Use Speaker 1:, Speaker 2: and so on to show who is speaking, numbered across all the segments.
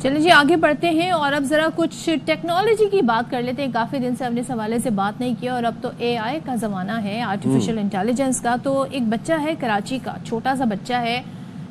Speaker 1: چلیں جی آگے بڑھتے ہیں اور اب ذرا کچھ ٹیکنالوجی کی بات کر لیتے ہیں. کافی دن سے ہم نے اس حوالے سے بات نہیں کیا اور اب تو اے آئی کا زمانہ ہے, آرٹیفیشل انٹیلیجنس کا. تو ایک بچہ ہے کراچی کا, چھوٹا سا بچہ ہے,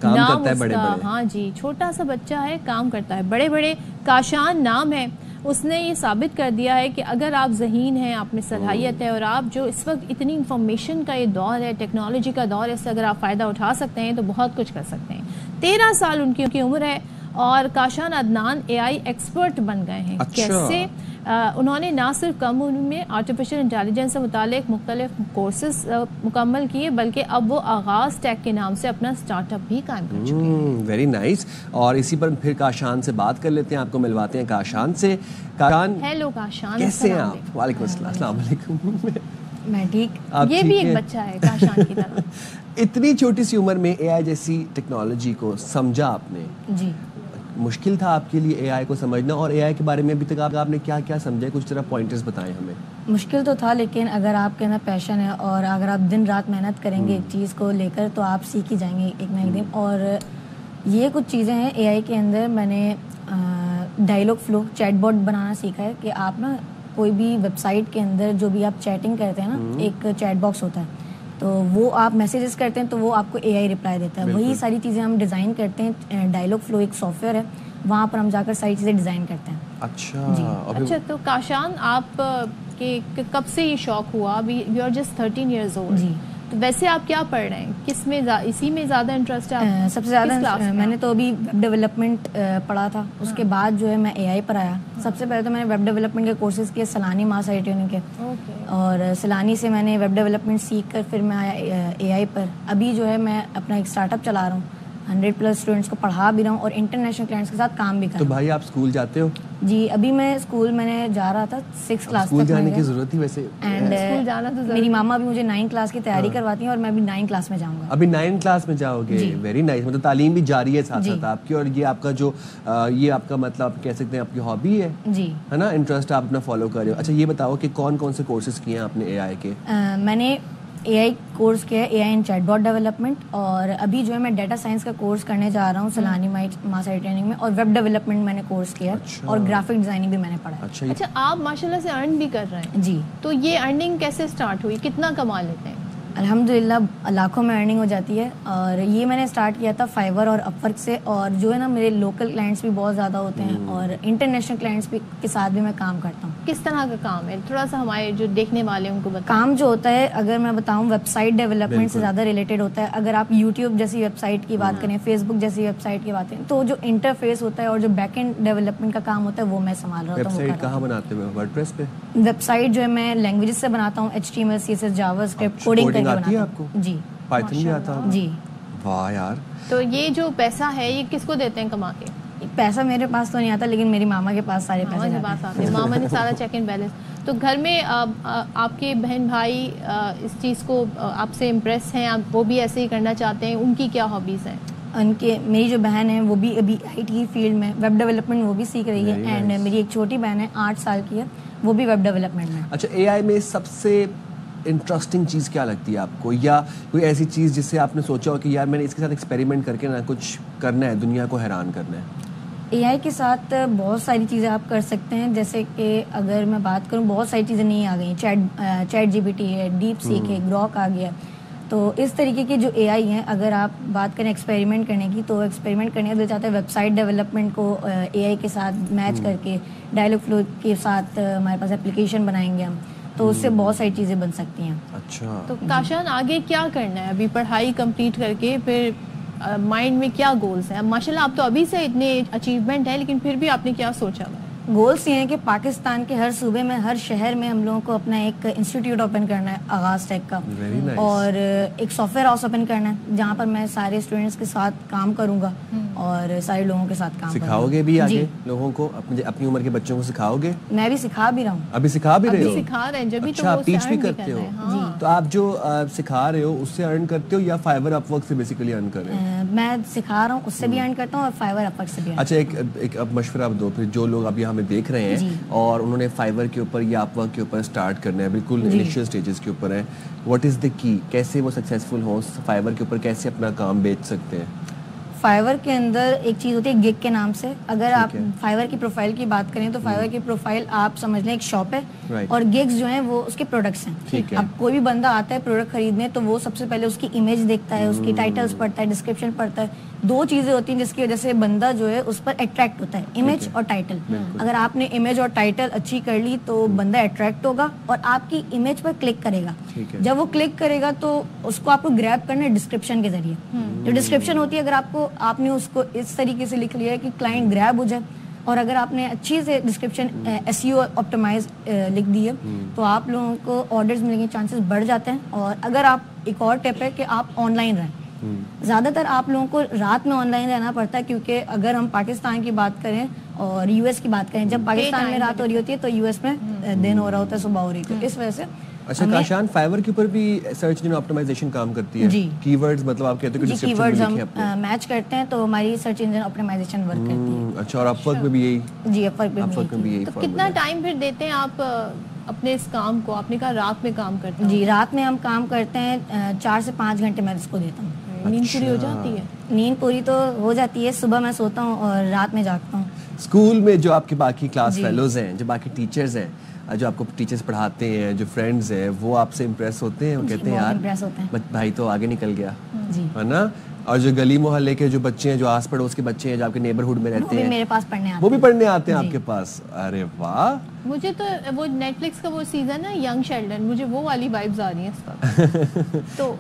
Speaker 1: نام اس کا, ہاں جی چھوٹا سا بچہ ہے, کام کرتا ہے بڑے بڑے, کاشان نام ہے. اس نے یہ ثابت کر دیا ہے کہ اگر آپ ذہین ہیں, آپ میں صلاحیت ہے اور آپ جو اس وقت اتنی انفارمیشن کا یہ دور ہے, ٹیکنالوجی کا دور ہے, اس سے اگر آپ فائدہ اٹھا سکتے ہیں تو بہت کچھ کر سکتے ہیں. 13 سال ان کی عمر ہے اور کاشان عدنان اے آئی ایکسپرٹ بن گئے ہیں. کیسے؟ انہوں نے نہ صرف کم عمر میں آرٹیفیشل انٹیلیجنس سے متعلق مختلف کورسز مکمل کیے بلکہ اب وہ آغاز ٹیک کے نام سے اپنا سٹارٹ اپ بھی قائم کر چکے ہیں.
Speaker 2: Very nice. اور اسی پر پھر کاشان سے بات کر لیتے ہیں, آپ کو ملواتے ہیں کاشان سے. کاشان,
Speaker 1: ہیلو کاشان,
Speaker 2: کیسے ہیں آپ؟ وعلیکم السلام. السلام علیکم.
Speaker 1: میں ٹھیک. یہ بھی ایک بچہ ہے کاشان کی طرح.
Speaker 2: اتنی چھوٹی سی عمر میں اے آئی جیسی ٹیکنالوجی کو سمجھا آپ نے.
Speaker 1: جی
Speaker 2: مشکل تھا آپ کے لیے اے آئی کو سمجھنا, اور اے آئی کے بارے میں ابھی تک آپ نے کیا کیا سمجھا, کچھ طرح پوائنٹرز بتائیں ہمیں.
Speaker 3: مشکل تو تھا, لیکن اگر آپ کے اندر پیشن ہے اور اگر آپ دن رات محنت کریں گے ایک چیز کو لے کر تو آپ سیکھ ہی جائیں گے ایک نہ ایک دن. اور یہ کچھ چیزیں ہیں اے آئی کے اندر. میں نے ڈائلاگ فلو چیٹ باٹ بنانا سیکھا ہے کہ آپ نا کوئی بھی ویب سائٹ کے اندر جو بھی آپ چیٹنگ کرتے ہیں نا, ایک چیٹ باکس ہوتا ہے, تو وہ آپ میسیجز کرتے ہیں تو وہ آپ کو اے آئی رپلائی دیتا ہے. وہی ساری چیزیں ہم ڈیزائن کرتے ہیں. ڈائلاگ فلو ایک سافٹ ویئر ہے, وہاں پر ہم جا کر ساری چیزیں ڈیزائن کرتے ہیں.
Speaker 1: اچھا تو کاشان آپ کے کب سے یہ شوق ہوا؟ ابھی you are just 13 years old.
Speaker 3: جی,
Speaker 1: تو ویسے آپ کیا پڑھ رہے ہیں, کس میں اسی میں زیادہ انٹرسٹ ہے؟
Speaker 3: سب سے زیادہ میں نے تو ابھی ویب ڈیولپمنٹ پڑھا تھا, اس کے بعد جو ہے میں اے آئی پر آیا. سب سے پہلے تو میں نے ویب ڈیولپمنٹ کے کورسز کیے سیلانی ماس آئی ٹی یونین کے, اور سیلانی سے میں نے ویب ڈیولپمنٹ سیکھ کر پھر میں آیا اے آئی پر. ابھی جو ہے میں اپنا ایک اسٹارٹ اپ چلا رہا ہوں, 100+ اسٹوڈنٹس کو پڑھا بھی رہا ہوں اور انٹرنیشنل کلائنٹس کے ساتھ کام بھی کر رہا ہوں.
Speaker 2: تو بھائی آپ اسکول جاتے ہو؟
Speaker 3: جی ابھی میں اسکول میں نے جا رہا تھا 6 کلاس
Speaker 2: اسکول جانے کی ضرورت تھی ویسے,
Speaker 3: اینڈ میری ماما بھی مجھے 9 کلاس کی تیاری کرواتی ہیں اور میں ابھی 9 کلاس میں جاؤں گا.
Speaker 2: ابھی 9 کلاس میں جاؤ گے؟ Very nice. مطلب تعلیم بھی جاری ہے ساتھ ساتھ آپ کی, اور یہ آپ کا جو یہ آپ کا مطلب آپ کہہ سکتے ہیں آپ کی ہابی ہے,
Speaker 3: جی
Speaker 2: ہے نا, انٹرسٹ آپ اپنا فالو کر رہے ہو. اچھا یہ بتاؤ کہ کون کون سے کورسز کیے ہیں آپ نے اے آئی کے؟
Speaker 3: میں نے اے آئی کورس کیا ہے, اے آئی اینڈ چیٹ باٹ ڈیولپمنٹ, اور ابھی جو ہے میں ڈیٹا سائنس کا کورس کرنے جا رہا ہوں سیلانی ماس آئی ٹریننگ میں, اور ویب ڈیولپمنٹ میں نے کورس کیا ہے, اور گرافک ڈیزائننگ بھی میں نے پڑھا ہے.
Speaker 1: اچھا آپ ماشاءاللہ سے ارن بھی کر رہے ہیں.
Speaker 3: جی.
Speaker 1: تو یہ ارننگ کیسے اسٹارٹ ہوئی, کتنا کما لیتے ہیں؟
Speaker 3: الحمدللہ لاکھوں میں ارننگ ہو جاتی ہے, اور یہ میں نے اسٹارٹ کیا تھا فائور اور اپ ورک سے, اور جو ہے نا میرے لوکل کلائنٹس بھی بہت زیادہ ہوتے ہیں اور انٹرنیشنل کلائنٹس بھی کے ساتھ بھی میں کام کرتا ہوں.
Speaker 1: کس طرح کا کام ہے, تھوڑا سا ہمارے جو دیکھنے والے ان کو بتائیں.
Speaker 3: کام جو ہوتا ہے اگر میں بتاؤں ویب سائٹ ڈیولپمنٹ سے زیادہ ریلیٹڈ ہوتا ہے. اگر آپ یوٹیوب جیسی ویب سائٹ کی بات کریں, فیس بک جیسی ویب سائٹ کی بات کریں, تو جو انٹرفیس ہوتا ہے اور جو بیک اینڈ ڈیولپمنٹ کا کام ہوتا ہے وہ میں سنبھال رہا ہوں.
Speaker 2: ویب سائٹ کہاں بناتے ہیں؟ ورڈپریس پہ؟
Speaker 3: ویب سائٹ جو ہے میں لینگویجز سے بناتا ہوں, HTML CSS جاوا اسکرپٹ کوڈنگ کر کے بناتا ہوں. جی
Speaker 2: پائتھن بھی آتا ہے؟
Speaker 3: جی.
Speaker 2: واہ یار.
Speaker 1: تو یہ جو پیسہ ہے یہ کس کو دیتے ہیں کما کے؟
Speaker 3: پیسہ میرے پاس تو نہیں آتا, لیکن میری ماما کے پاس سارے پیسے
Speaker 1: آتے ہیں. ماما نے سارا چیک اینڈ بیلنس. تو گھر میں آپ کے بہن بھائی اس چیز کو آپ سے امپریس ہیں, آپ وہ بھی ایسے ہی کرنا چاہتے ہیں, ان کی کیا ہابیز ہیں؟
Speaker 3: ان کے میری جو بہن ہے وہ بھی ابھی آئی ٹی فیلڈ میں ویب ڈیولپمنٹ وہ بھی سیکھ رہی ہے, اینڈ میری ایک چھوٹی بہن ہے 8 سال کی ہے, وہ بھی ویب ڈیولپمنٹ میں.
Speaker 2: اچھا اے آئی میں سب سے انٹرسٹنگ چیز کیا لگتی ہے آپ کو, یا کوئی ایسی چیز جس سے آپ نے سوچا ہو کہ یار میں نے اس کے ساتھ ایکسپیریمنٹ کر کے نا کچھ کرنا ہے, دنیا کو حیران کرنا ہے؟
Speaker 3: اے آئی کے ساتھ بہت ساری چیزیں آپ کر سکتے ہیں, جیسے کہ اگر میں بات کروں بہت ساری چیزیں نہیں آ گئی ہیں. چیٹ GPT ہے, ڈیپ سیک ہے, گروک آ گیا. تو اس طریقے کے جو اے آئی ہیں, اگر آپ بات کریں ایکسپیریمنٹ کرنے کی, تو ایکسپیریمنٹ کرنے کا دل چاہتا ہے ویب سائٹ ڈیولپمنٹ کو اے آئی کے ساتھ میچ کر کے ڈائلاگ فلو کے ساتھ ہمارے پاس اپلیکیشن بنائیں گے ہم, تو اس سے بہت ساری چیزیں بن سکتی ہیں.
Speaker 2: اچھا
Speaker 1: تو کاشان آگے کیا کرنا ہے؟ ابھی پڑھائی کمپلیٹ کر کے پھر مائنڈ میں کیا گولز ہیں؟ ماشاءاللہ آپ تو ابھی سے اتنے اچیومنٹ ہے, لیکن پھر بھی آپ نے کیا سوچا ہوا ہے؟
Speaker 3: گولس یہ ہیں کہ پاکستان کے ہر صوبے میں, ہر شہر میں ہم لوگوں کو اپنا ایک انسٹیٹیوٹ اوپن کرنا ہے آغاز ٹیک کا, اور ایک سافٹ ویئر ہاؤس اوپن کرنا ہے جہاں پر میں سارے اسٹوڈنٹس کے ساتھ کام کروں گا اور سارے لوگوں کے ساتھ کام
Speaker 2: سکھاؤ گے بھی آگے لوگوں کو, اپنی عمر کے بچوں کو سکھاؤ گے؟
Speaker 3: میں بھی سکھا بھی رہا ہوں.
Speaker 2: ابھی سکھا بھی رہے ہو؟
Speaker 1: سکھا رہے ہیں جب بھی.
Speaker 2: اچھا آپ ٹیچ بھی کرتے ہو؟ تو آپ جو سکھا رہے ہو اس سے ارن کرتے ہو یا فائور اپ ورک سے بیسیکلی ارن کر رہے ہو؟
Speaker 3: میں سکھا رہا ہوں, اس سے بھی ارن کرتا ہوں, اور فائور اپ ورک سے بھی.
Speaker 2: اچھا ایک اب مشورہ آپ دو پھر جو لوگ ابھی ہمیں دیکھ رہے ہیں اور انہوں نے فائور کے اوپر یا اپ ورک کے اوپر اسٹارٹ کرنا ہے, بالکل انیشیل سٹیجز کے اوپر ہے, واٹ از دا کی, کیسے وہ سکسیزفل ہوں فائور کے اوپر, کیسے اپنا کام بیچ سکتے ہیں؟
Speaker 3: فائور کے اندر ایک چیز ہوتی ہے گگ کے نام سے. اگر آپ فائور کی پروفائل کی بات کریں تو فائور کی پروفائل آپ سمجھ لیں ایک شاپ ہے اور گگز جو ہیں وہ اس کے پروڈکٹس ہیں. اب کوئی بھی بندہ آتا ہے پروڈکٹ خریدنے تو وہ سب سے پہلے اس کی امیج دیکھتا ہے, اس کی ٹائٹلز پڑھتا ہے, ڈسکرپشن پڑھتا ہے. 2 چیزیں ہوتی ہیں جس کی وجہ سے بندہ جو ہے اس پر اٹریکٹ ہوتا ہے, امیج اور ٹائٹل. اگر آپ نے امیج اور ٹائٹل اچھی کر لی تو بندہ اٹریکٹ ہوگا اور آپ کی امیج پر کلک کرے گا. جب وہ کلک کرے گا تو اس کو آپ کو گریب کرنا ہے ڈسکرپشن کے ذریعے. جو ڈسکرپشن ہوتی ہے اگر آپ نے اس کو اس طریقے سے لکھ لیا ہے کہ کلائنٹ گریب ہو جائے, اور اگر آپ نے اچھی سے ڈسکرپشن SEO آپٹیمائز لکھ دی ہے تو آپ لوگوں کو آرڈرز ملنے کے چانسز بڑھ جاتے ہیں. اور اگر آپ ایک اور ٹپ ہے کہ آپ آن لائن رہیں. زیادہ تر آپ لوگوں کو رات میں آن لائن رہنا پڑتا ہے, کیونکہ اگر ہم پاکستان کی بات کریں اور US کی بات کریں, جب پاکستان میں رات ہو رہی ہوتی ہے تو US میں دن ہو رہا ہوتا ہے, صبح ہو رہی ہے. اس وجہ سے
Speaker 2: اچھا کاشان, فائور کے اوپر بھی سرچ انجن آپٹیمائزیشن کام کرتی ہے. کی ورڈز مطلب آپ کہتے ہیں کہ
Speaker 3: کی ورڈز ہم میچ کرتے ہیں تو ہماری سرچ انجن آپٹیمائزیشن ورک کرتی ہے.
Speaker 2: اچھا, اور اپورک میں بھی یہی؟
Speaker 3: جی اپورک
Speaker 2: میں بھی یہی.
Speaker 1: تو کتنا ٹائم پھر دیتے ہیں آپ اپنے اس کام کو؟ آپ نے کہا رات میں کام کرتے ہیں.
Speaker 3: جی رات میں ہم کام کرتے ہیں 4 سے 5 گھنٹے میں اس کو دیتا ہوں.
Speaker 1: نیند پوری ہو جاتی ہے؟
Speaker 3: نیند پوری تو ہو جاتی ہے, صبح میں سوتا ہوں اور رات میں جاگتا ہوں.
Speaker 2: اسکول میں جو آپ کے باقی کلاس فیلوز ہیں, جو باقی ٹیچرز ہیں, جو آپ کو ٹیچرز پڑھاتے ہیں, جو فرینڈز ہیں, وہ آپ سے امپریس ہوتے ہیں؟ وہ کہتے ہیں یار بھائی تو آگے نکل گیا, ہے نا؟ اور جو گلی محلے کے جو بچے ہیں, جو آس پڑوس کے بچے ہیں, جو آپ کے نیبرہڈ میں رہتے ہیں,
Speaker 3: میرے پاس پڑھنے آتے ہیں,
Speaker 2: وہ بھی پڑھنے آتے ہیں آپ کے پاس. ارے واہ.
Speaker 1: مجھے تو وہ نیٹ فلکس کا وہ سیزن ہے ینگ شیلڈن, مجھے وہ والی وائبز آ رہی ہیں اس وقت. تو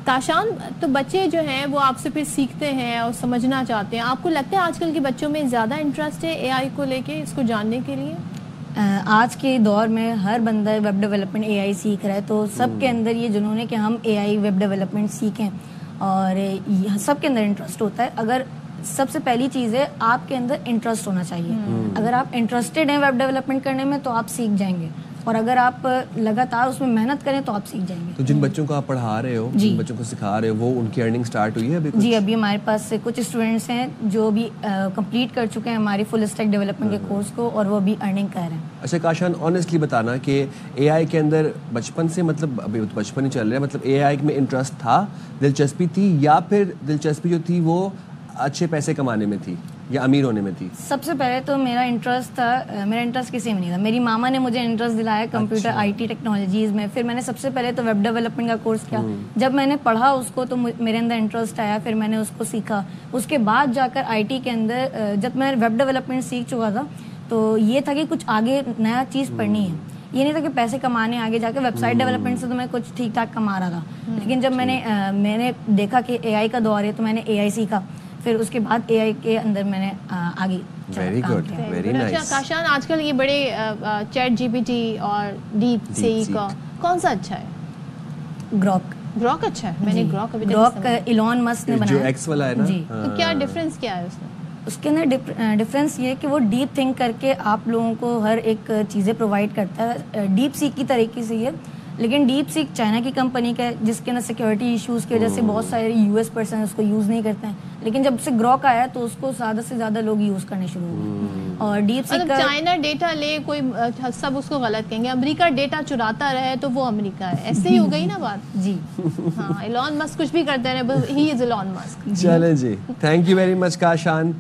Speaker 1: کاشان, تو بچے جو ہیں وہ آپ سے پھر سیکھتے ہیں اور سمجھنا چاہتے ہیں. آپ کو لگتا ہے آج کل کے بچوں میں زیادہ انٹرسٹ ہے AI کو لے کے, اس کو جاننے کے لیے؟
Speaker 3: آج کے دور میں ہر بندہ ویب ڈیولپمنٹ AI سیکھ رہا ہے, تو سب کے اندر یہ جنہوں نے کہ ہم AI ویب ڈیولپمنٹ سیکھیں, اور سب کے اندر انٹرسٹ ہوتا ہے. اگر سب سے پہلی چیز ہے آپ کے اندر انٹرسٹ ہونا چاہیے. اگر آپ انٹرسٹڈ ہیں ویب ڈیولپمنٹ کرنے میں تو آپ سیکھ جائیں گے, اور اگر آپ لگاتار اس میں محنت کریں تو آپ سیکھ جائیں گے.
Speaker 2: تو جن بچوں کو آپ پڑھا رہے ہو, جن بچوں کو سکھا رہے ہو, وہ ان کی ارننگ سٹارٹ ہوئی ہے ابھی؟
Speaker 3: جی ابھی ہمارے پاس کچھ اسٹوڈنٹس ہیں جو بھی کمپلیٹ کر چکے ہیں ہماری فل اسٹیک ڈیولپمنٹ کے کورس کو, اور وہ ابھی ارننگ کر رہے ہیں.
Speaker 2: اچھا کاشان, آنیسٹلی بتانا کہ AI کے اندر بچپن سے, مطلب ابھی تو بچپن ہی چل رہا ہے, مطلب AI میں انٹرسٹ تھا, دلچسپی تھی, یا پھر دلچسپی جو تھی وہ اچھے پیسے کمانے میں تھی یا امیر ہونے میں تھی؟
Speaker 3: سب سے پہلے تو میرا انٹرسٹ تھا, میرا انٹرسٹ کسی میں نہیں تھا. میری ماما نے مجھے انٹرسٹ دلایا کمپیوٹر IT ٹیکنالوجیز میں. پھر میں نے سب سے پہلے تو ویب ڈیولپمنٹ کا کورس کیا. جب میں نے پڑھا اس کو تو میرے اندر انٹرسٹ آیا, پھر میں نے اس کو سیکھا. اس کے بعد جا کر IT کے اندر جب میں ویب ڈیولپمنٹ سیکھ چکا تھا تو یہ تھا کہ کچھ آگے نیا چیز پڑھنی ہے. یہ نہیں تھا کہ پیسے کمانے آگے جا کے. ویب سائٹ ڈیولپمنٹ سے تو میں کچھ ٹھیک ٹھاک کما رہا تھا, لیکن جب میں نے دیکھا کہ AI کا دور ہے تو میں نے AI سیکھا. پھر اس کے بعد AI کے اندر میں نے آگے.
Speaker 2: Very good, very nice.
Speaker 1: Kashan, آج کل یہ بڑے چیٹ GPT اور ڈیپ سیک, کون سا اچھا ہے؟ گروک اچھا ہے. میں نے
Speaker 3: گروک ایلون مسک نے بنایا,
Speaker 2: جو ایکس والا ہے نا.
Speaker 3: جی.
Speaker 1: تو کیا ڈفرینس کیا ہے اس میں؟
Speaker 3: اس کے اندر ڈفرینس یہ ہے کہ وہ ڈیپ تھنک کر کے آپ لوگوں کو ہر ایک چیزیں پرووائڈ کرتا ہے. ڈیپ سیک کی طریقے سے یہ, لیکن ڈیپ سیک چائنا کی کمپنی کا ہے جس کے اندر سیکورٹی ایشوز کی وجہ سے بہت سارے US پرسن اس کو یوز نہیں کرتے ہیں. لیکن جب سے گروک آیا تو اس کو زیادہ سے زیادہ لوگ یوز کرنے شروع ہوئے. اور ڈیپ سیک کا
Speaker 1: چائنا ڈیٹا لے, کوئی سب اس کو غلط کہیں گے. امریکہ ڈیٹا چراتا رہے تو وہ امریکہ ہے, ایسے ہی ہو گئی نا بات. جی ہاں, ایلون مسک کچھ بھی کرتے رہے, ہی از ایلون مسک.
Speaker 2: چلیں جی, thank you very much Kashan.